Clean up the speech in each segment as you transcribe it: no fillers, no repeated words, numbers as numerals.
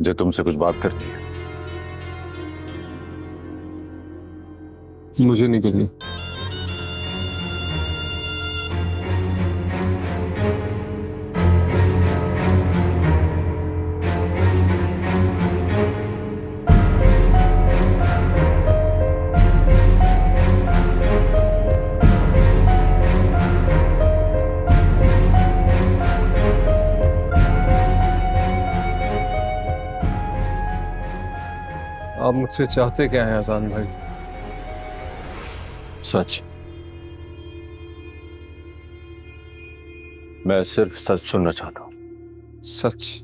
जो तुमसे कुछ बात करनी है। मुझे नहीं करनी। आप मुझसे चाहते क्या हैं आसान भाई? सच। मैं सिर्फ सच सुनना चाहता हूं। सच?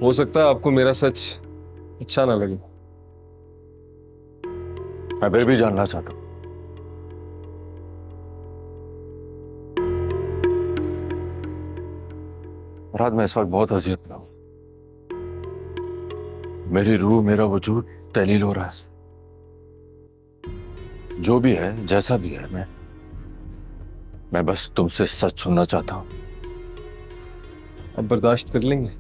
हो सकता है आपको मेरा सच अच्छा ना लगे। मैं फिर भी जानना चाहता हूं। रात में इस वक्त बहुत अजियत में हूं। मेरी रूह, मेरा वजूद तहलील हो रहा है। जो भी है, जैसा भी है, मैं बस तुमसे सच सुनना चाहता हूं। अब बर्दाश्त कर लेंगे?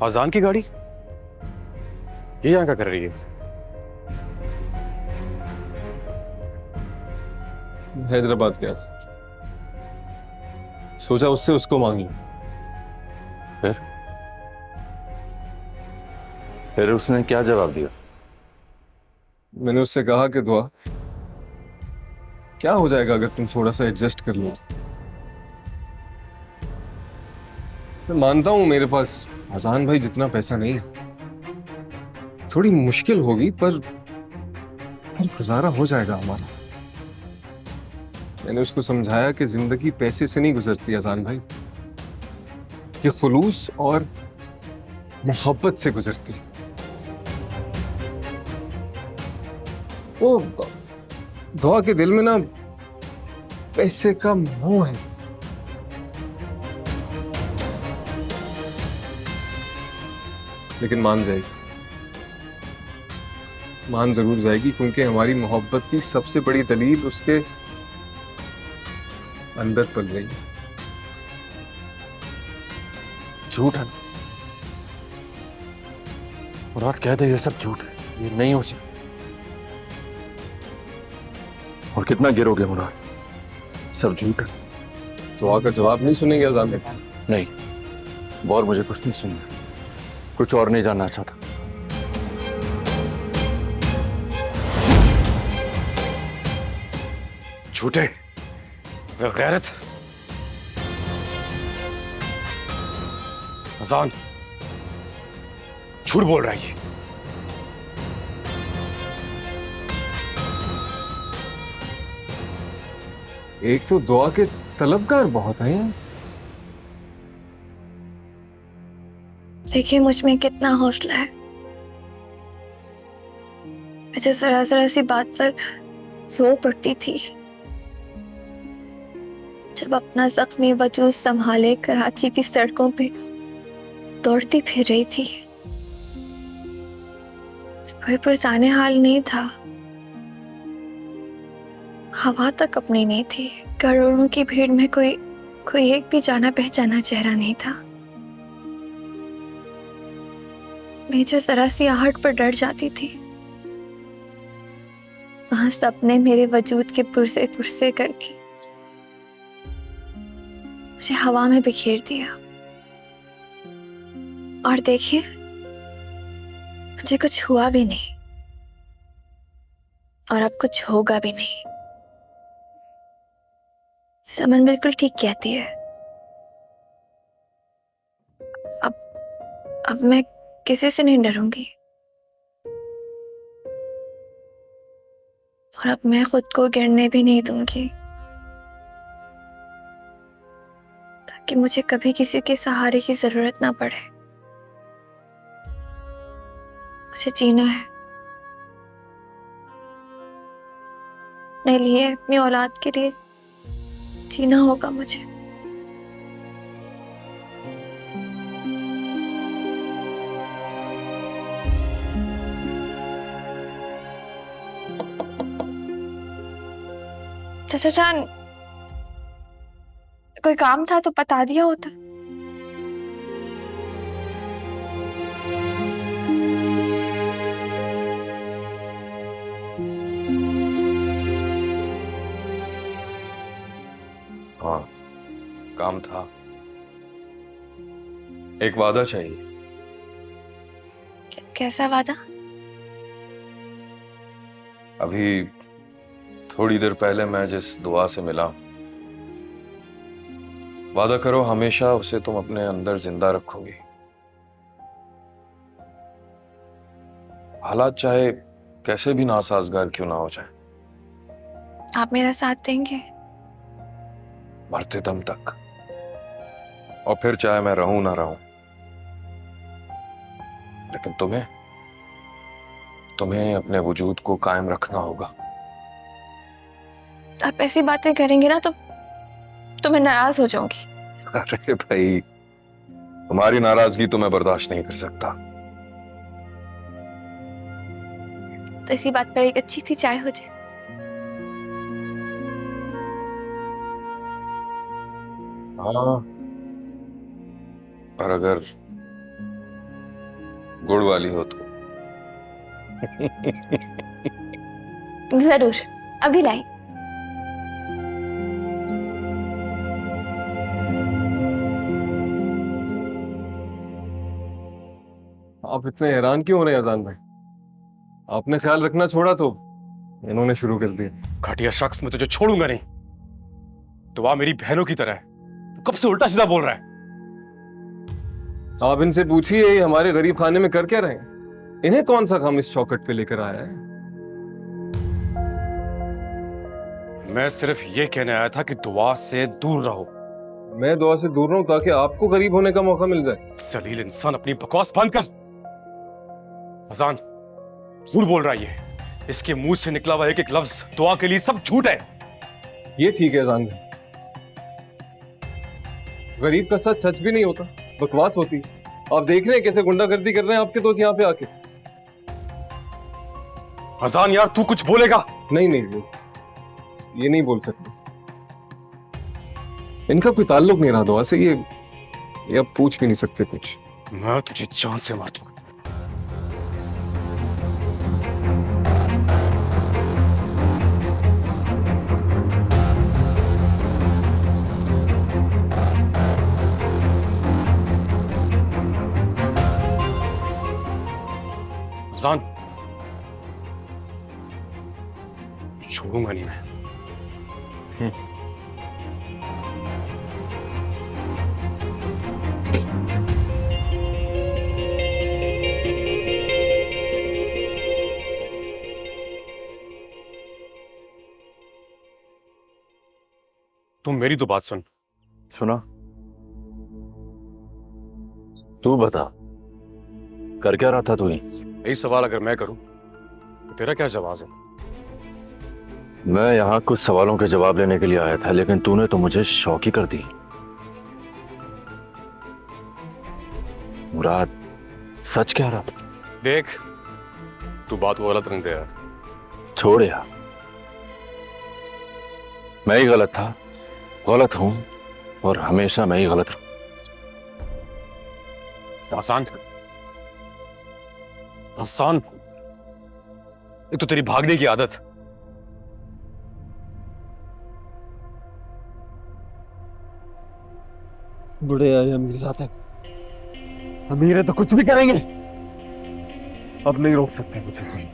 अजान की गाड़ी ये यहाँ क्या कर रही है? हैदराबाद गया था, सोचा उससे उसको मांग लूं। फिर फिर उसने क्या जवाब दिया? मैंने उससे कहा कि दुआ, क्या हो जाएगा अगर तुम थोड़ा सा एडजस्ट कर लो? मैं मानता हूं मेरे पास आसान भाई जितना पैसा नहीं है, थोड़ी मुश्किल होगी, पर गुजारा हो जाएगा हमारा। मैंने उसको समझाया कि जिंदगी पैसे से नहीं गुजरती आसान भाई, ये खुलूस और मोहब्बत से गुजरती है। वो दुआ के दिल में ना पैसे का मोह है। लेकिन मान जाएगी, मान जरूर जाएगी, क्योंकि हमारी मोहब्बत की सबसे बड़ी दलील उसके अंदर पल रही है। झूठ है ना? मुराद कहते ये सब झूठ है, ये नहीं हो सकता। और कितना गिरोगे मुराद? सब झूठ है। दुआ का जवाब नहीं सुनेंगे आजान भाई? नहीं, और मुझे कुछ नहीं सुनना, कुछ और नहीं जानना चाहता। झूठे, गैरत। अजान झूठ बोल रहा है ये। एक तो दुआ के तलबगार बहुत हैं यार। देखिए मुझ में कितना हौसला है। मुझे जरा जरा सी बात पर रो पड़ती थी। जब अपना जख्मी वजूद संभाले कराची की सड़कों पे दौड़ती फिर रही थी, कोई पुरजाने हाल नहीं था, हवा तक अपनी नहीं थी। करोड़ों की भीड़ में कोई कोई एक भी जाना पहचाना चेहरा नहीं था। मैं जो जरा सी आहट पर डर जाती थी, वहां सबने मेरे वजूद के पुरसे पुरसे करके मुझे हवा में बिखेर दिया। और देखिए, मुझे कुछ हुआ भी नहीं और अब कुछ होगा भी नहीं। समन बिल्कुल ठीक कहती है। अब अब मैं किसी से नहीं डरूंगी, और अब मैं खुद को गिरने भी नहीं दूंगी, ताकि मुझे कभी किसी के सहारे की जरूरत ना पड़े। मुझे जीना है, अपने लिए, अपनी औलाद के लिए जीना होगा मुझे। चाचा जान, कोई काम था तो बता दिया होता। हाँ, काम था। एक वादा चाहिए। कैसा वादा? अभी थोड़ी देर पहले मैं जिस दुआ से मिला, वादा करो हमेशा उसे तुम अपने अंदर जिंदा रखोगी। हालात चाहे कैसे भी नासाजगार क्यों ना हो जाए, आप मेरा साथ देंगे? मरते दम तक। और फिर चाहे मैं रहूं ना रहूं, लेकिन तुम्हें अपने वजूद को कायम रखना होगा। आप ऐसी बातें करेंगे ना तो मैं नाराज हो जाऊंगी। अरे भाई, तुम्हारी नाराजगी तो मैं बर्दाश्त नहीं कर सकता। तो इसी बात पर एक अच्छी सी चाय हो जाए। हाँ, पर अगर गुड़ वाली हो तो। जरूर, अभी लाई। आप इतने हैरान क्यों हो रहे हैं अजान भाई? आपने ख्याल रखना छोड़ा तो इन्होंने शुरू कर दिया। घटिया शख्स, मैं तुझे छोड़ूंगा नहीं। दुआ मेरी बहनों की तरह है, तू कब से उल्टा सीधा बोल रहा है? आप इनसे पूछिए ये हमारे गरीब खाने में कर क्या रहे हैं? इन्हें कौन सा काम इस चौखट पे लेकर आया है? मैं सिर्फ ये कहने आया था कि दुआ से दूर रहो। मैं दुआ से दूर रहूं ताकि आपको गरीब होने का मौका मिल जाए। जलील इंसान, अपनी बकवास बंद कर। अजान झूठ बोल रहा है ये। इसके मुंह से निकला हुआ एक एक लफ्ज दुआ के लिए सब झूठ है। ये ठीक है अजान भाई, गरीब का सच सच भी नहीं होता, बकवास होती। आप देख रहे हैं कैसे गुंडागर्दी कर रहे हैं आपके दोस्त यहाँ पे आके। अजान यार, तू कुछ बोलेगा? नहीं नहीं, ये नहीं बोल सकते। इनका कोई ताल्लुक नहीं रहा दुआ से, ये अब पूछ भी नहीं सकते कुछ। मैं तुझे जान से मार दूंगा। अजान, छोड़ूंगा नहीं मैं। तुम मेरी तो बात सुन। सुना? तू बता, कर क्या रहा था तू? यही सवाल अगर मैं करूं तो तेरा क्या जवाब है? मैं यहाँ कुछ सवालों के जवाब लेने के लिए आया था, लेकिन तूने तो मुझे शौक ही कर दी। मुराद, सच कह रहा था। देख, तू बात को गलत रंग दे रहा। छोड़ यार, मैं ही गलत था, गलत हूं और हमेशा मैं ही गलत रहूं। आसान आसान, एक तो तेरी भागने की आदत, बुढ़े आए अमीर साथ है। अमीर है तो कुछ भी करेंगे, अब नहीं रोक सकते मुझे कोई।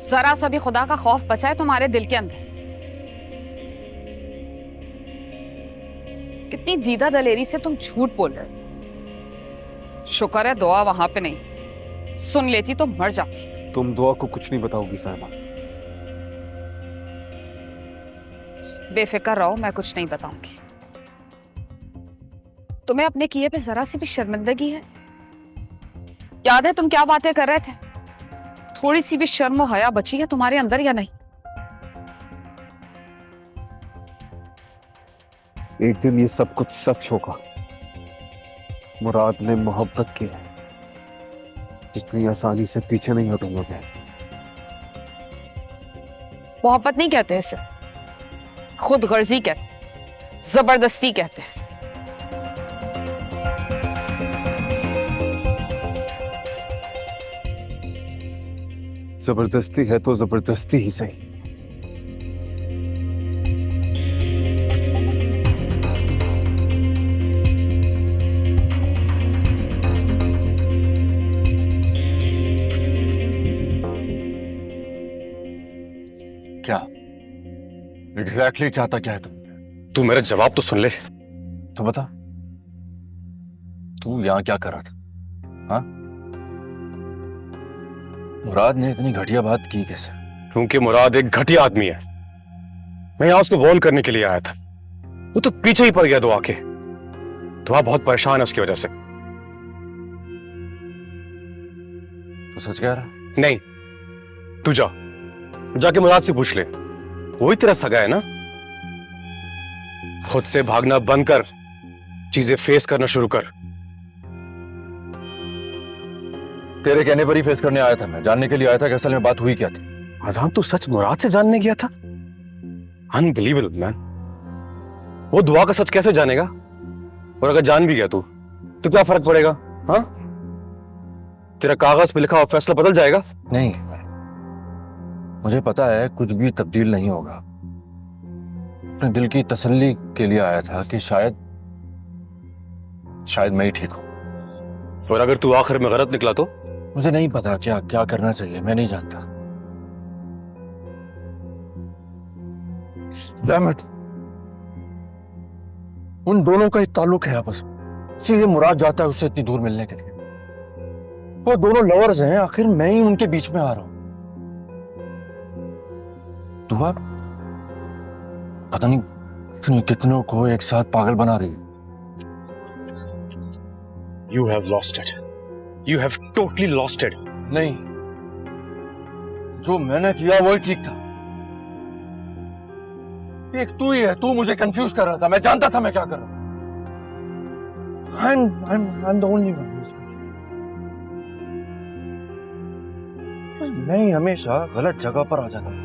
जरा सा भी खुदा का खौफ बचा है तुम्हारे दिल के अंदर? कितनी दीदा दलेरी से तुम झूठ बोल रहे हो। शुक्र है दुआ वहां पे नहीं, सुन लेती तो मर जाती। तुम दुआ को कुछ नहीं बताओगी साहिबा। बेफिक्र रहो, मैं कुछ नहीं बताऊंगी। तुम्हें अपने किए पे जरा सी भी शर्मिंदगी है? याद है तुम क्या बातें कर रहे थे? थोड़ी सी भी शर्म और हया बची है तुम्हारे अंदर या नहीं? एक दिन ये सब कुछ सच होगा। मुराद ने मोहब्बत की है, इतनी आसानी से पीछे नहीं हटूंगा मैं। मोहब्बत नहीं कहते इसे, खुद गर्जी कहते, जबरदस्ती कहते हैं। जबरदस्ती है तो जबरदस्ती ही सही। क्या एग्जैक्टली चाहता क्या है तुम? तू मेरा जवाब तो सुन ले। तो बता, तू यहाँ क्या कर रहा था? हाँ, मुराद ने इतनी घटिया बात की कैसे? क्योंकि मुराद एक घटिया आदमी है। मैं यहाँ उसको वार्न करने के लिए आया था, वो तो पीछे ही पड़ गया दुआ के। दुआ बहुत परेशान है उसकी वजह से। तू सच कह रहा? नहीं, तू जा, जाके मुराद से पूछ ले, वही तेरा सगा है ना। खुद से भागना बंद कर, चीजें फेस करना शुरू कर। तेरे कहने पर ही फेस करने आया था मैं, जानने के लिए आया था कि असल में बात हुई क्या थी। अजान, तू सच मुराद से जानने गया था? Unbelievable man. वो दुआ का सच कैसे जानेगा? और अगर जान भी गया तू तो क्या फर्क पड़ेगा? हाँ, तेरा कागज पे लिखा हुआ फैसला बदल जाएगा? नहीं, मुझे पता है कुछ भी तब्दील नहीं होगा। अपने दिल की तसल्ली के लिए आया था कि शायद मैं ही ठीक हूं। और अगर तू आखिर में गलत निकला तो? मुझे नहीं पता क्या क्या करना चाहिए, मैं नहीं जानता। Damn it! उन दोनों का ही ताल्लुक है आपस में, इसीलिए मुराद जाता है उससे इतनी दूर मिलने के लिए। वो दोनों लवर्स हैं, आखिर मैं ही उनके बीच में आ रहा हूं। दुआ पता नहीं कितनों को एक साथ पागल बना रही है। You have lost it. You have totally lost it. नहीं, जो मैंने किया वही ठीक था। एक तू ही है, तू मुझे कंफ्यूज कर रहा था, मैं जानता था मैं क्या कर रहा हूं। I'm the only one. मैं ही हमेशा गलत जगह पर आ जाता हूं।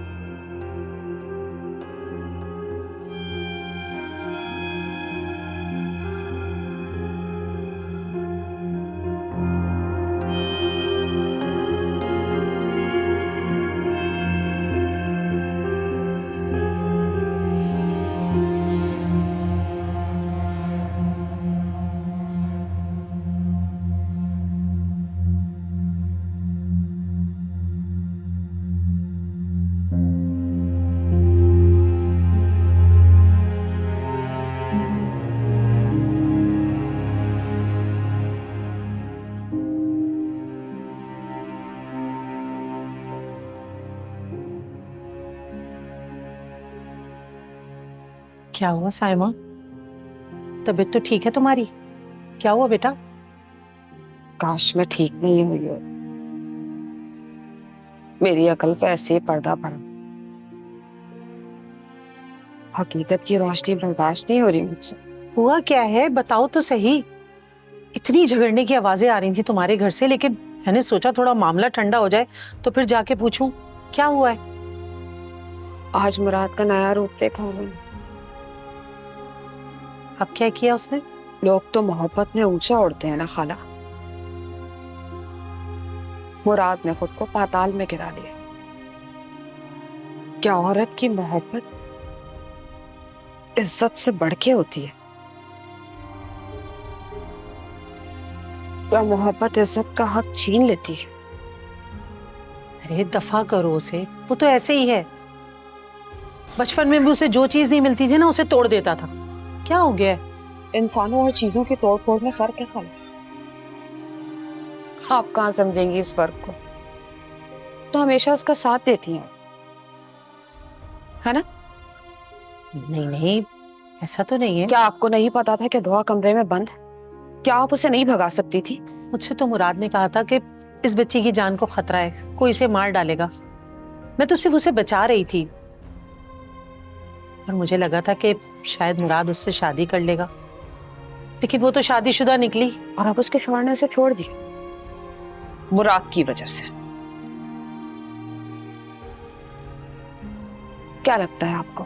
क्या हुआ साइमा? तबीयत तो ठीक है तुम्हारी? क्या हुआ बेटा? काश मैं ठीक नहीं हुई हो। मेरी अकल पे ऐसे ही पर्दा पड़ा। हकीकत की रोशनी बर्दाश्त नहीं हो रही मुझसे। हुआ क्या है बताओ तो सही। इतनी झगड़ने की आवाजें आ रही थी तुम्हारे घर से, लेकिन मैंने सोचा थोड़ा मामला ठंडा हो जाए तो फिर जाके पूछूं क्या हुआ है। आज मुराद का नया रूप देखा मैंने। अब क्या किया उसने? लोग तो मोहब्बत में ऊंचा उड़ते हैं ना खाला। मुराद ने खुद को पाताल में गिरा लिया। क्या औरत की मोहब्बत इज्जत से बढ़ के होती है? क्या मोहब्बत इज्जत का हक छीन लेती है? अरे दफा करो उसे, वो तो ऐसे ही है। बचपन में भी उसे जो चीज नहीं मिलती थी ना उसे तोड़ देता था। क्या हो गया है? इंसानों और चीजों के तोड़ फोड़ में फर्क है खाला। आप कहाँ समझेंगी इस फर्क को? तो हमेशा उसका साथ देती हैं, है ना? नहीं नहीं, ऐसा तो नहीं है। क्या आपको नहीं पता था कि दुआ कमरे में बंद है? क्या आप उसे नहीं भगा सकती थी? मुझसे तो मुराद ने कहा था कि इस बच्ची की जान को खतरा है, कोई इसे मार डालेगा। मैं तो सिर्फ उसे बचा रही थी। पर मुझे लगा था कि शायद मुराद उससे शादी कर लेगा, लेकिन वो तो शादीशुदा निकली। और अब उसके शौहर ने उसे छोड़ दिया मुराद की वजह से। क्या लगता है आपको,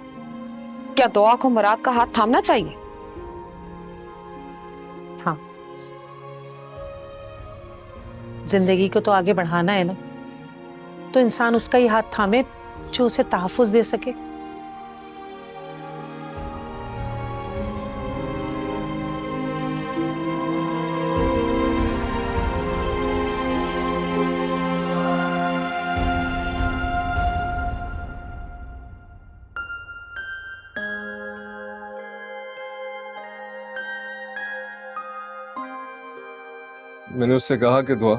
क्या दुआ को मुराद का हाथ थामना चाहिए? हाँ, जिंदगी को तो आगे बढ़ाना है ना, तो इंसान उसका ही हाथ थामे जो उसे तहफ्फुज दे सके। मैंने उससे कहा कि दुआ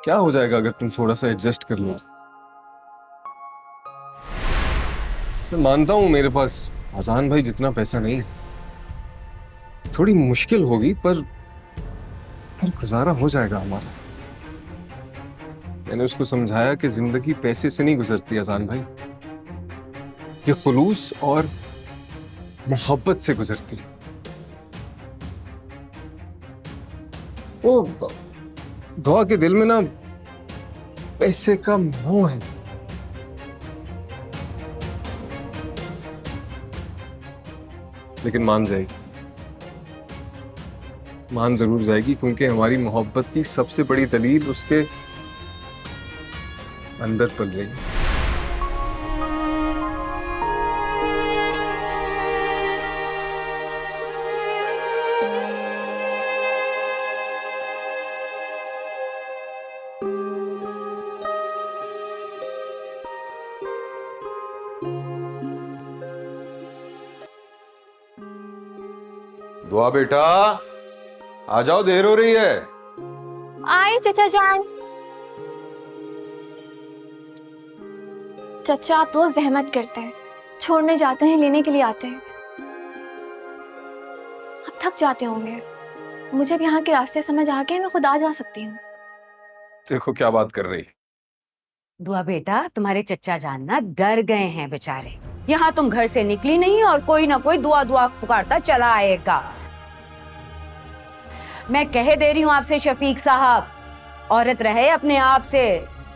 क्या हो जाएगा अगर तुम थोड़ा सा एडजस्ट कर लो। मैं मानता हूं मेरे पास आसान भाई जितना पैसा नहीं है, थोड़ी मुश्किल होगी पर गुजारा हो जाएगा हमारा। मैंने उसको समझाया कि जिंदगी पैसे से नहीं गुजरती आसान भाई, ये खुलूस और मोहब्बत से गुजरती है। वो दुआ के दिल में ना पैसे का मोह है। लेकिन मान जाएगी, मान जरूर जाएगी, क्योंकि हमारी मोहब्बत की सबसे बड़ी दलील उसके अंदर पल रही है। दुआ बेटा आ जाओ, देर हो रही है। आए चचा जान। चचा आप रोज जहमत करते हैं, छोड़ने जाते हैं, लेने के लिए आते हैं, आप थक जाते होंगे। मुझे भी यहाँ के रास्ते समझ आ गए, मैं खुद आ जा सकती हूँ। देखो क्या बात कर रही। दुआ बेटा, तुम्हारे चच्चा जान ना डर गए हैं बेचारे। यहाँ तुम घर से निकली नहीं और कोई ना कोई दुआ दुआ पुकारता चला आएगा। मैं कह दे रही हूँ आपसे शफीक साहब, औरत रहे अपने आप से,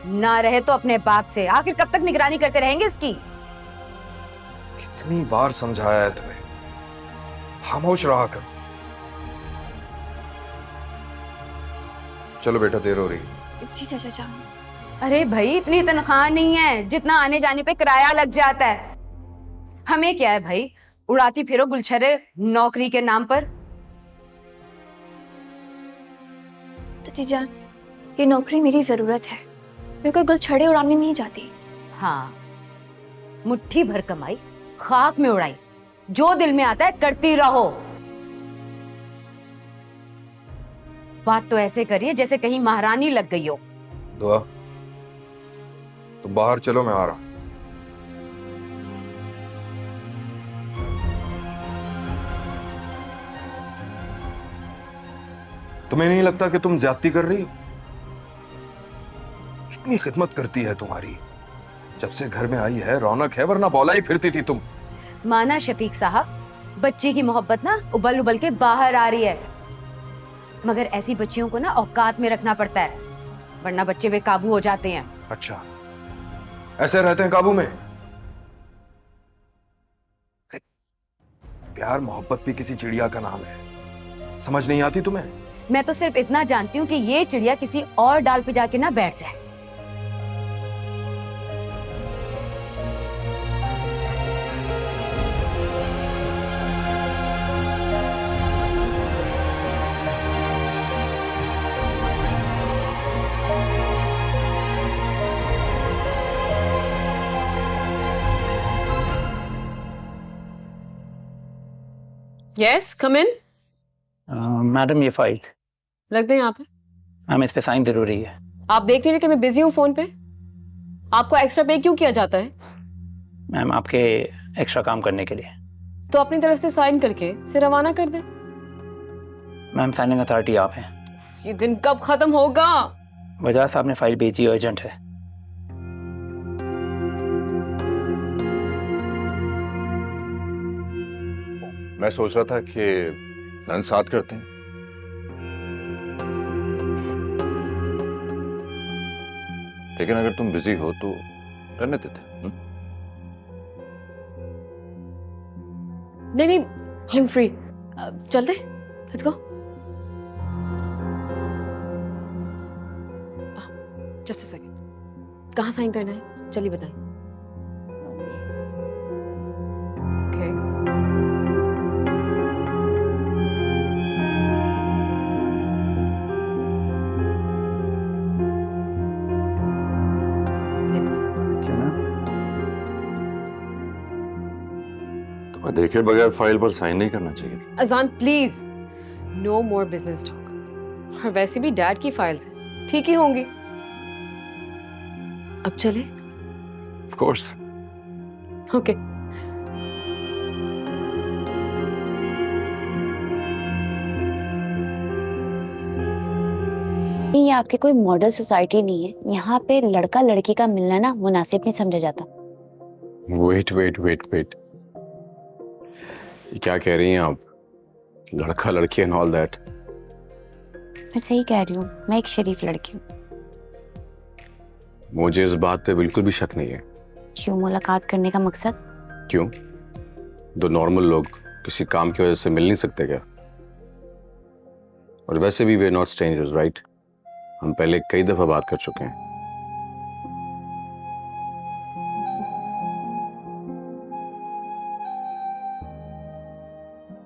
ना रहे तो अपने बाप से। आखिर कब तक निगरानी करते रहेंगे इसकी? कितनी बार समझाया है तुम्हें, खामोश रहा करो। चलो बेटा, देर हो रही। जी चचा जान। अरे भाई, इतनी तनख्वाह नहीं है जितना आने जाने पे किराया लग जाता है। हमें क्या है भाई, उड़ाती फिरो गुलछरे नौकरी के नाम पर। चची जान, ये नौकरी मेरी जरूरत है, मैं कोई गुलछड़े उड़ाने नहीं जाती। हाँ, मुट्ठी भर कमाई खाक में उड़ाई, जो दिल में आता है करती रहो। बात तो ऐसे करिए जैसे कहीं महारानी लग गई हो। दुआ तुम बाहर चलो, मैं आ रहा हूं। तुम्हें नहीं लगता कि तुम ज्यादती कर रही हो? कितनी खिदमत करती है तुम्हारी, जब से घर में आई है रौनक है, वरना बौला ही फिरती थी तुम। माना शफीक साहब, बच्ची की मोहब्बत ना उबल उबल के बाहर आ रही है, मगर ऐसी बच्चियों को ना औकात में रखना पड़ता है, वरना बच्चे बेकाबू हो जाते हैं। अच्छा, ऐसे रहते हैं काबू में? प्यार मोहब्बत भी किसी चिड़िया का नाम है, समझ नहीं आती तुम्हें? मैं तो सिर्फ इतना जानती हूँ कि ये चिड़िया किसी और डाल पे जाके ना बैठ जाए। यस, कम इन। मैडम ये फाइल। रख दें यहाँ पे। मैम इस पे साइन जरूरी है। आप देख रहे हैं कि मैं बिजी हूँ फोन पे। आपको एक्स्ट्रा पे क्यों किया जाता है? मैम आपके एक्स्ट्रा काम करने के लिए। तो अपनी तरफ से साइन करके इसे रवाना कर दें। मैम साइनिंग अथॉरिटी आप हैं। ये दिन कब खत्म होगा? वजह साहब ने फाइल भेजी, अर्जेंट है। मैं सोच रहा था कि लंच साथ करते हैं। लेकिन अगर तुम बिजी हो तो रहने देते हैं। नहीं नहीं, आई एम फ्री। चलते, let's go. Just a second, कहाँ साइन करना है? चलिए बताएं। ओके। तुम्हें देखे बगैर फाइल पर साइन नहीं करना चाहिए। अजान please, no more business talk. और वैसे भी डैड की फाइल्स हैं, ठीक ही होंगी। अब चले? Of course. ओके। ये आपके कोई मॉडल सोसाइटी नहीं है। यहाँ पे लड़का लड़की का मिलना ना मुनासिब नहीं समझा जाता। वेट वेट वेट वेट, ये क्या कह रही हैं आप? लड़का लड़की एंड ऑल दैट। मैं सही कह रही हूँ, मैं एक शरीफ लड़की हूँ। मुझे इस बात पे बिल्कुल भी शक नहीं है। क्यों? मुलाकात करने का मकसद? क्यों? दो नॉर्मल लोग किसी काम की वजह से मिल नहीं सकते क्या? और वैसे भी वे नॉट स्ट्रेंजर्स, राइट? हम पहले कई दफा बात कर चुके हैं।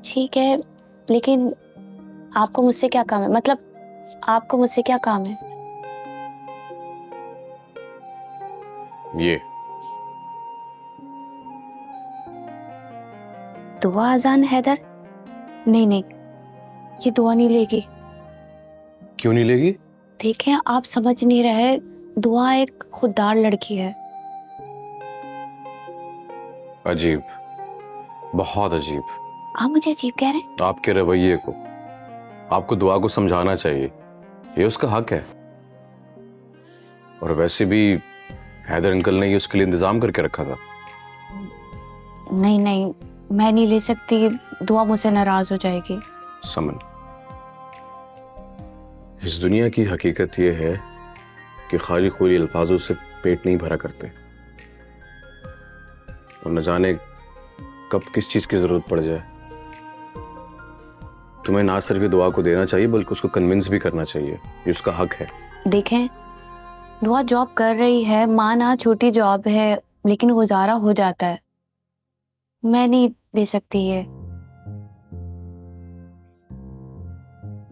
ठीक है, लेकिन आपको मुझसे क्या काम है? मतलब आपको मुझसे क्या काम है? ये दुआ अजान हैदर? नहीं नहीं, ये दुआ नहीं लेगी। क्यों नहीं लेगी? देखें, आप समझ नहीं रहे। दुआ एक खुददार लड़की है। अजीब, बहुत अजीब। आप मुझे अजीब कह रहे हैं? आपके रवैये को, आपको दुआ को समझाना चाहिए, ये उसका हक है। और वैसे भी हैदर अंकल ने ये उसके लिए इंतजाम करके रखा था। नहीं नहीं, मैं नहीं ले सकती। दुआ मुझसे नाराज हो जाएगी। समन, इस दुनिया की हकीकत ये है कि खाली खुली अल्फाजों से पेट नहीं भरा करते, और न जाने कब किस चीज की जरूरत पड़ जाए। तुम्हें ना सिर्फ ये दुआ को देना चाहिए बल्कि उसको कन्विंस भी करना चाहिए, ये उसका हक है। देखें, दुआ जॉब कर रही है, माना छोटी जॉब है, लेकिन गुजारा हो जाता है। मैं नहीं दे सकती है।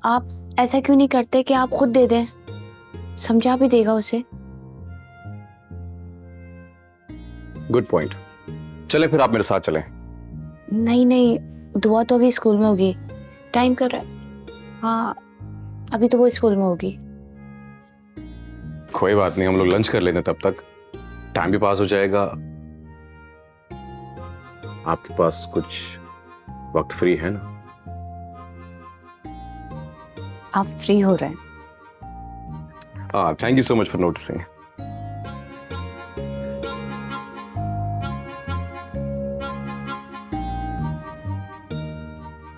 आप ऐसा क्यों नहीं करते कि आप खुद दे दें? समझा भी देगा उसे। Good point. चले फिर आप मेरे साथ चलें। नहीं नहीं, दुआ तो अभी स्कूल में होगी। टाइम कर रहा है। हाँ, अभी तो वो स्कूल में होगी। कोई बात नहीं, हम लोग लंच कर लेते, तब तक टाइम भी पास हो जाएगा। आपके पास कुछ वक्त फ्री है ना? आप फ्री हो रहे हैं? Thank you so much for noticing.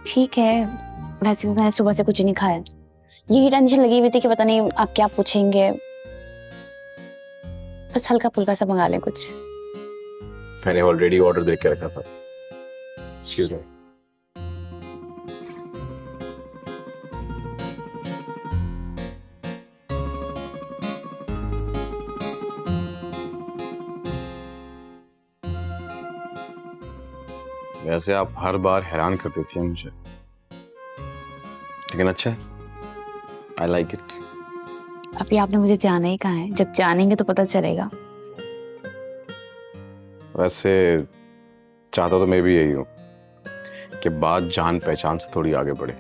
ठीक है, वैसे भी मैंने सुबह से कुछ नहीं खाया। यही टेंशन लगी हुई थी कि पता नहीं आप क्या पूछेंगे। बस हल्का फुल्का सा मंगा लें कुछ। मैंने ऑलरेडी ऑर्डर दे के रखा था। Excuse me. वैसे आप हर बार हैरान कर देती हैं मुझे, लेकिन अच्छा है, आई लाइक इट। अभी आपने मुझे जाना ही कहाँ है? जब जानेंगे तो पता चलेगा। वैसे चाहता तो मैं भी यही हूं कि बात जान पहचान से थोड़ी आगे बढ़े।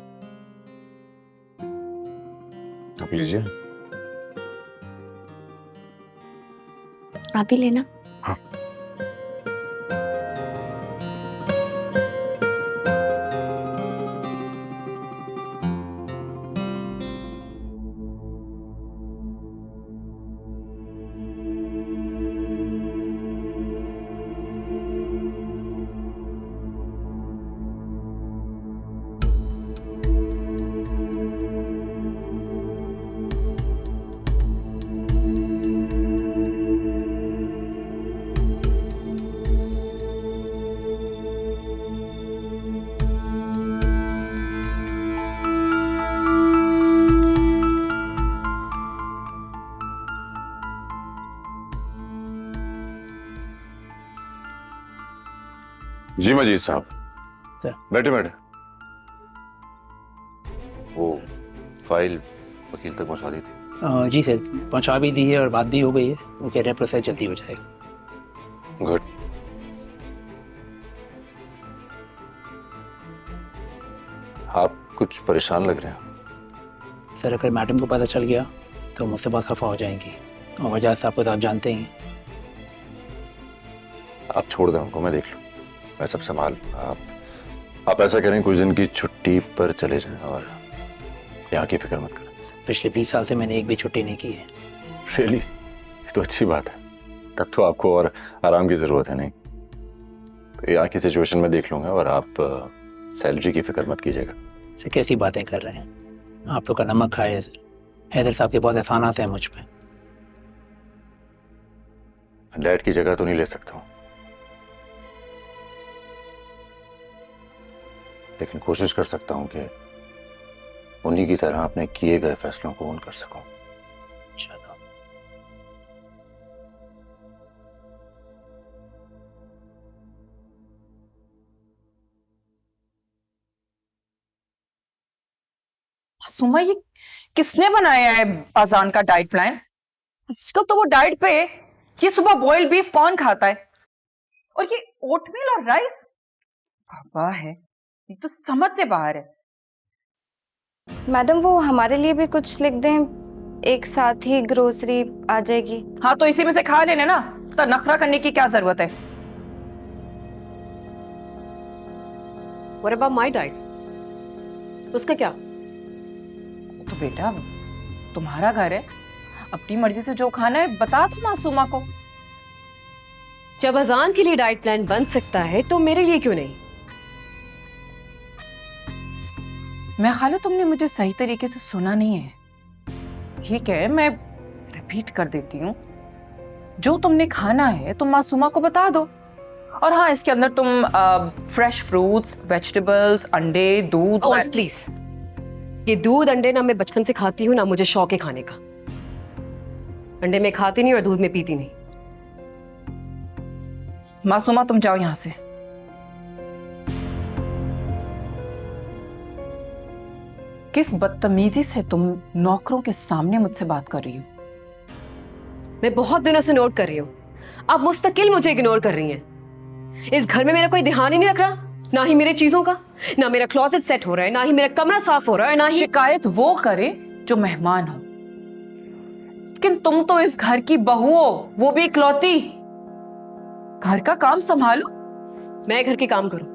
आप लीजिए। आप ही लेना। हाँ। जी मजीद साहब। सर। बैठे बैठे। वो फाइल वकील तक पहुंचा दी थी? जी सर, पहुंचा भी दी है और बात भी हो गई है। वो कह रहे हैं प्रोसेस जल्दी हो जाएगा। गुड। आप कुछ परेशान लग रहे हैं। सर अगर मैडम को पता चल गया तो मुझसे बहुत खफा हो जाएंगी, और वजह साहब को तो आप जानते ही हैं। आप छोड़ दें उनको, मैं देख लूँ, मैं सब संभाल। आप ऐसा करें, कुछ दिन की छुट्टी पर चले जाएं और यहाँ की फिक्र मत करें। पिछले 20 साल से मैंने एक भी छुट्टी नहीं की है। रियली? तो अच्छी बात है, तब तो आपको और आराम की जरूरत है। नहीं तो यहाँ की सिचुएशन में देख लूंगा, और आप सैलरी की फिक्र मत कीजिएगा। सर कैसी बातें कर रहे हैं आप? लोग का नमक खाए है सर। हैदर साहब के बहुत एहसानात हैं मुझ पे। डैड की जगह तो नहीं ले सकता हूँ, लेकिन कोशिश कर सकता हूँ कि उन्हीं की तरह अपने किए गए फैसलों को कर सकूं। इंशाल्लाह। सुमा, ये किसने बनाया है अजान का डाइट प्लान? आजकल तो वो डाइट पे है। ये सुबह बॉइल्ड बीफ कौन खाता है? और ये ओटमील और राइस बाबा है, ये तो समझ से बाहर है। मैडम वो हमारे लिए भी कुछ लिख दें, एक साथ ही ग्रोसरी आ जाएगी। हाँ तो इसी में से खा लेने ना, तो नखरा करने की क्या जरूरत है? What about my diet? उसका क्या? तो बेटा तुम्हारा घर है, अपनी मर्जी से जो खाना है बता दो मासूमा को। जब अजान के लिए डाइट प्लान बन सकता है तो मेरे लिए क्यों नहीं? मैं खाली तुमने मुझे सही तरीके से सुना नहीं है। ठीक है, मैं रिपीट कर देती हूँ। जो तुमने खाना है तुम मासूमा को बता दो। और हाँ, इसके अंदर तुम फ्रेश फ्रूट्स, वेजिटेबल्स, अंडे, दूध। और प्लीज, ये दूध अंडे ना मैं बचपन से खाती हूँ ना मुझे शौक है खाने का। अंडे में खाती नहीं और दूध में पीती नहीं। मासूमा तुम जाओ यहां से। किस बदतमीजी से तुम नौकरों के सामने मुझसे बात कर रही हो? मैं बहुत दिनों से नोट कर रही हूँ, आप मुस्तकिल मुझे इग्नोर कर रही हैं। इस घर में मेरा कोई ध्यान ही नहीं रख रहा, ना ही मेरे चीजों का, ना मेरा क्लोजेट सेट हो रहा है, ना ही मेरा कमरा साफ हो रहा है, ना ही। शिकायत वो करे जो मेहमान हो, लेकिन तुम तो इस घर की बहू हो, वो भी इकलौती। घर का काम संभालो। मैं घर के काम करूं?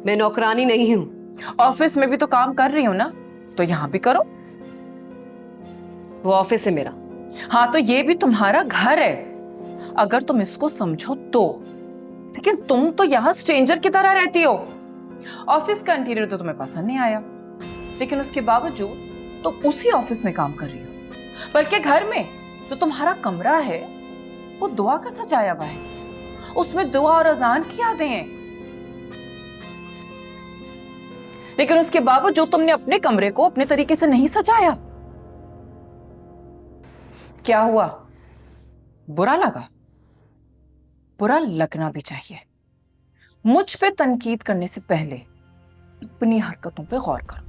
मैं नौकरानी नहीं हूं। ऑफिस में भी तो काम कर रही हूं ना, तो यहां भी करो। वो ऑफिस है मेरा। हाँ तो ये भी तुम्हारा घर है, अगर तुम इसको समझो तो। लेकिन तुम तो यहाँ स्ट्रेंजर की तरह रहती हो। ऑफिस का इंटीरियर तो तुम्हें पसंद नहीं आया, लेकिन उसके बावजूद तुम उसी ऑफिस में काम कर रही हो। बल्कि घर में जो तुम्हारा कमरा है वो दुआ का सजाया हुआ है, उसमें दुआ और अजान की यादें हैं। लेकिन उसके बावजूद तुमने अपने कमरे को अपने तरीके से नहीं सजाया। क्या हुआ? बुरा लगा? बुरा लगना भी चाहिए। मुझ पे तनकीद करने से पहले अपनी हरकतों पे गौर करो।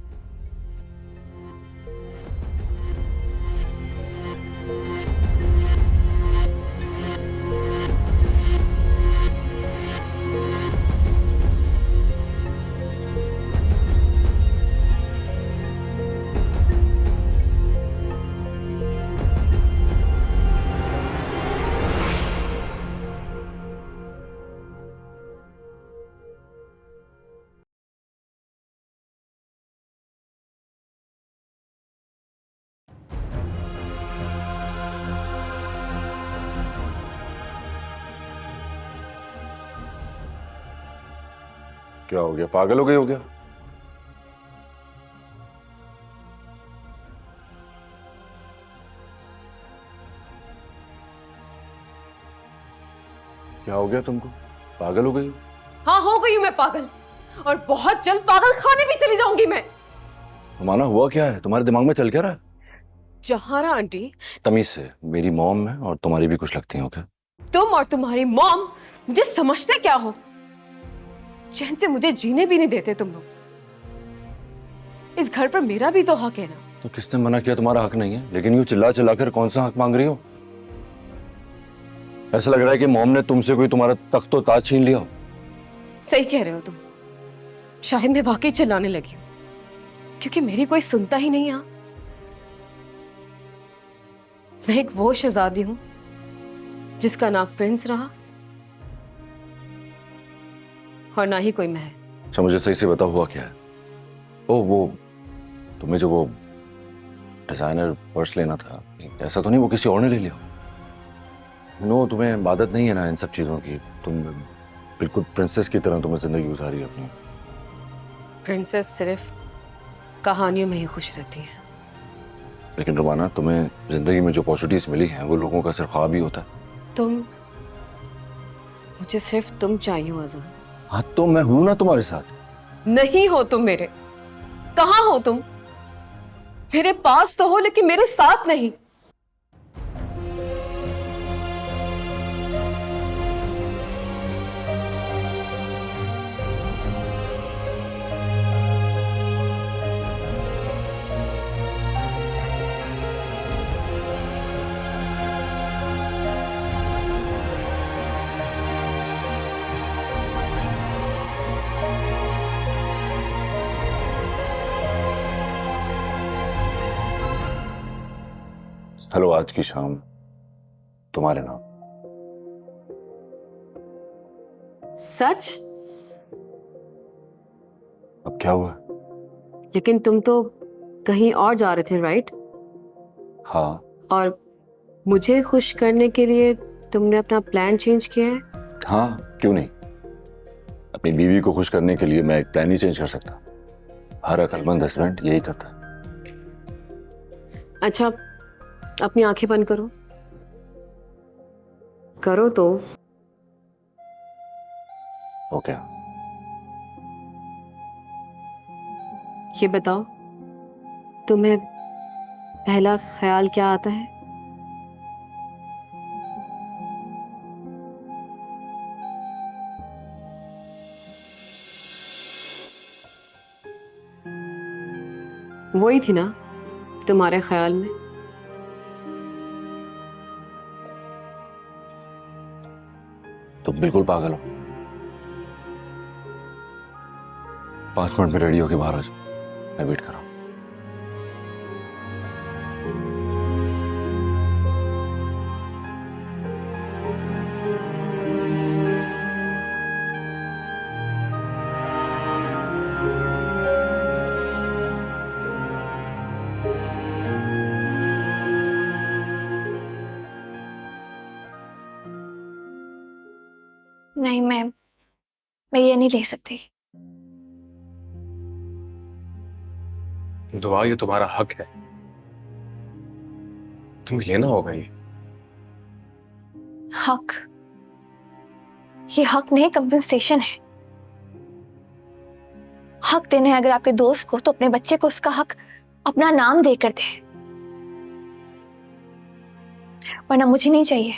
क्या हो गया? पागल हो गई हो क्या? क्या हो गया तुमको? पागल हो गई हो? हाँ हो गई हूं मैं पागल, और बहुत जल्द पागल खाने भी चली जाऊंगी मैं। माना हुआ क्या है? तुम्हारे दिमाग में चल क्या रहा है? जहारा आंटी, तमीज से, मेरी मॉम है और तुम्हारी भी कुछ लगती हो क्या? तुम और तुम्हारी मॉम मुझे समझते क्या हो? चैन से मुझे जीने भी नहीं देते तुम लोग। इस घर पर मेरा भी तो हक है ना। तो किसने मना किया तुम्हारा हक नहीं है? लेकिन यूं चिल्ला चिल्ला कर कौन सा हक मांग रही हो? ऐसा लग रहा है कि मॉम ने तुमसे कोई तुम्हारा तख्तो ताज छीन लिया हो। सही कह रहे हो तुम। शायद मैं वाकई चिल्लाने लगी हूँ, क्योंकि मेरी कोई सुनता ही नहीं यहाँ। मैं एक वो शहजादी हूं जिसका ना प्रिंस रहा और ना ही कोई महल। अच्छा मुझे सही से बता हुआ क्या है? ओ वो तुम्हें जो वो डिजाइनर पर्स लेना था, ऐसा तो नहीं वो किसी और ने ले लिया? नो, तुम्हें आदत नहीं है ना इन सब चीजों की। तुम बिल्कुल प्रिंसेस की तरह तुम्हें जिंदगी गुजारी है अपनी। प्रिंसेस सिर्फ कहानियों में ही खुश रहती है। लेकिन रुमाना, तुम्हें जिंदगी में जो अपॉर्चुनिटीज मिली हैं वो लोगों का सिर्फ ख्वाब ही होता है। मुझे सिर्फ तुम चाहिए हो अज़ान। हाँ तो मैं हूं ना तुम्हारे साथ। नहीं हो तुम मेरे। कहाँ हो तुम? मेरे पास तो हो लेकिन मेरे साथ नहीं। हेलो, आज की शाम तुम्हारे नाम। सच? अब क्या हुआ? लेकिन तुम तो कहीं और जा रहे थे, राइट? हाँ। और मुझे खुश करने के लिए तुमने अपना प्लान चेंज किया है? हाँ, क्यों नहीं। अपनी बीवी को खुश करने के लिए मैं एक प्लान ही चेंज कर सकता। हर अक्लमंद हस्बैंड यही करता है। अच्छा, अपनी आंखें बंद करो। करो तो। ओके। ये बताओ, तुम्हें पहला ख्याल क्या आता है? वही थी ना तुम्हारे ख्याल में? तुम बिल्कुल पागल हो। 5 मिनट में रेडी होके बाहर आ जाओ, मैं वेट कर रहा हूं। नहीं, मैं ये नहीं ले सकती। दुआ, ये तुम्हारा हक है, तुम्हें लेना होगा ये। हक? ये हक नहीं, कंपनसेशन है। हक देना है अगर आपके दोस्त को, तो अपने बच्चे को उसका हक अपना नाम देकर दे, वरना मुझे नहीं चाहिए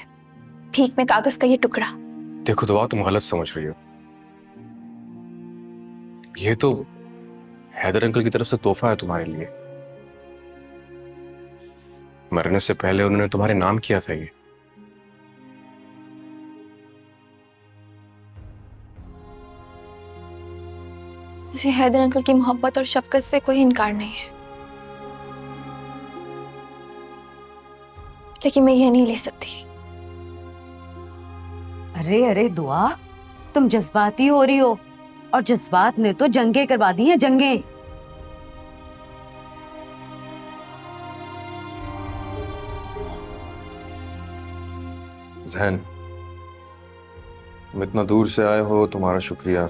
भीख में कागज का ये टुकड़ा। देखो दुआ, तुम गलत समझ रही हो। ये तो हैदर अंकल की तरफ से तोहफा है तुम्हारे लिए। मरने से पहले उन्होंने तुम्हारे नाम किया था ये। मुझे हैदर अंकल की मोहब्बत और शफकत से कोई इनकार नहीं है, लेकिन मैं ये नहीं ले सकती। अरे अरे दुआ, तुम जज्बाती हो रही हो, और जज्बात ने तो जंगें करवा दी हैं, जंगें। जहन, तुम इतना दूर से आए हो, तुम्हारा शुक्रिया।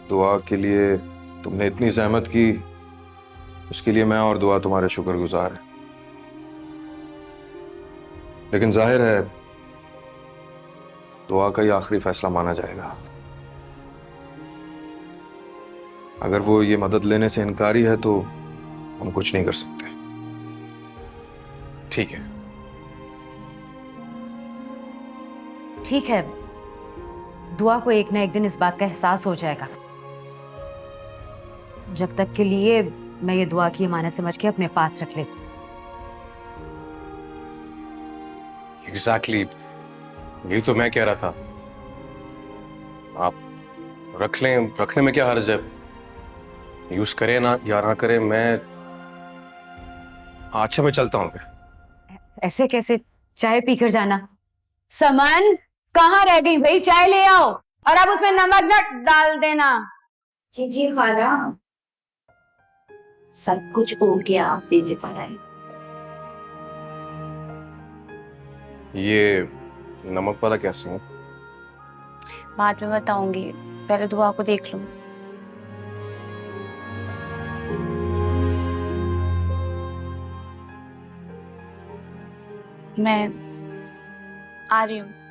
दुआ के लिए तुमने इतनी जहमत की, उसके लिए मैं और दुआ तुम्हारे शुक्रगुजार हैं। लेकिन जाहिर है दुआ का ही आखिरी फैसला माना जाएगा। अगर वो ये मदद लेने से इनकारी है तो हम कुछ नहीं कर सकते। ठीक है। ठीक है, दुआ को एक ना एक दिन इस बात का एहसास हो जाएगा। जब तक के लिए मैं ये दुआ की अमानत समझ के अपने पास रख लेती। एग्जैक्टली, यही तो मैं कह रहा था। आप रख लें, रखने में क्या हर्ज है? यूज करें ना या ना करें, मैं अच्छा मैं चलता हूँ फिर। ऐसे कैसे? चाय पीकर जाना। समन कहाँ रह गई भाई? चाय ले आओ और अब उसमें नमक न डाल देना। जी जी खाला, सब कुछ हो गया, आप दीजिए पढ़ाई। ये नमक वाला कैसे है? बाद में बताऊंगी, पहले दुआ को देख लूं। मैं आ रही हूँ।